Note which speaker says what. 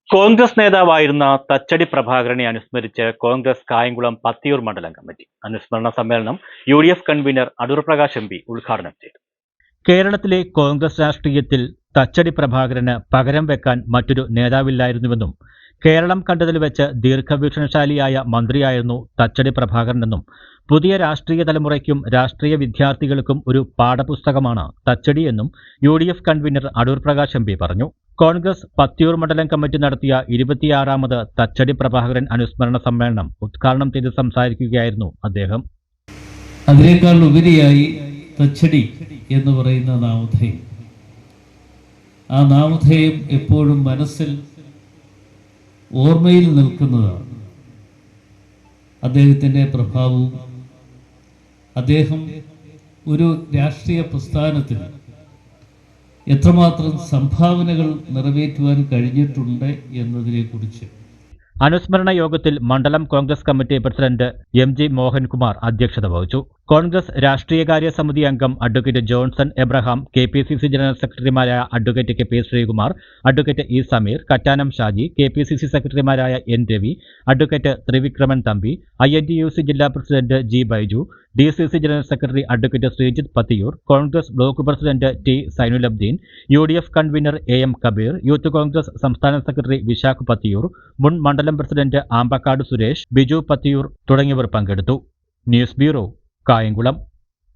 Speaker 1: കോൺഗ്രസ് നേതാവായിരുന്ന തച്ചടി പ്രഭാകരനെ അനുസ്മരിച്ച് കോൺഗ്രസ് കായംകുളം പത്തിയൂർ മണ്ഡലം കമ്മിറ്റി അനുസ്മരണ സമ്മേളനം UDF convener Adoor Prakash MP ഉദ്ഘാടനം ചെയ്തു. കേരളത്തിലെ കോൺഗ്രസ് രാഷ്ട്രീയത്തിൽ തച്ചടി പ്രഭാകരന് പകരം വെക്കാൻ മറ്റൊരു നേതാവില്ലായിരുന്നുവെന്നും കേരളം കണ്ടതിൽ വെച്ച് ദീർഘവീക്ഷണശാലിയായ മന്ത്രിയായിരുന്നു തച്ചടി പ്രഭാകരനെന്നും പുതിയ രാഷ്ട്രീയ തലമുറയ്ക്കും രാഷ്ട്രീയ വിദ്യാർത്ഥികൾക്കും ഒരു പാഠപുസ്തകമാണ് തച്ചടി എന്നും UDF convener Adoor Prakash MP പറഞ്ഞു. കോൺഗ്രസ് പത്തിയൂർ മണ്ഡലം കമ്മിറ്റി നടത്തിയ 26ാമത് തച്ചടി പ്രഭാകരൻ അനുസ്മരണ സമ്മേളനം ഉദ്ഘാടനം ചെയ്ത് സംസാരിക്കുകയായിരുന്നു അദ്ദേഹം.
Speaker 2: അതിനേക്കാൾ ഉപരിയായി തച്ചടി എന്ന് പറയുന്ന നാമധേയം, ആ നാമധേയം എപ്പോഴും മനസ്സിൽ ഓർമ്മയിൽ നിൽക്കുന്നതാണ്. അദ്ദേഹത്തിൻ്റെ പ്രഭാവവും അദ്ദേഹം ഒരു രാഷ്ട്രീയ പ്രസ്ഥാനത്തിന് എത്രമാത്രം സംഭാവനകൾ നിറവേറ്റുവാൻ കഴിഞ്ഞിട്ടുണ്ട് എന്നതിനെക്കുറിച്ച്
Speaker 1: അനുസ്മരണ യോഗത്തിൽ മണ്ഡലം Congress committee president MG Mohankumar അധ്യക്ഷത വഹിച്ചു. കോൺഗ്രസ് രാഷ്ട്രീയകാര്യ സമിതി അംഗം advocate Johnson Abraham, KPCC general സെക്രട്ടറിമാരായ advocate KP Sreekumar, advocate E Sameer, Kattanam Shaji, KPCC സെക്രട്ടറിമാരായ N Ravi, advocate Thrivikraman Thampi, INTUC ജില്ലാ president G Baiju, DCC general secretary advocate Sreejith Pathiyoor, Congress block president T Sainulabdeen, UDF convener AM Kabeer, youth Congress സംസ്ഥാന സെക്രട്ടറി വിശാഖ് പത്തിയൂർ, മുൻ മണ്ഡലം പ്രസിഡന്റ് ആമ്പക്കാട് സുരേഷ്, ബിജു പത്തിയൂർ തുടങ്ങിയവർ പങ്കെടുത്തു. News bureau, Kayamkulam.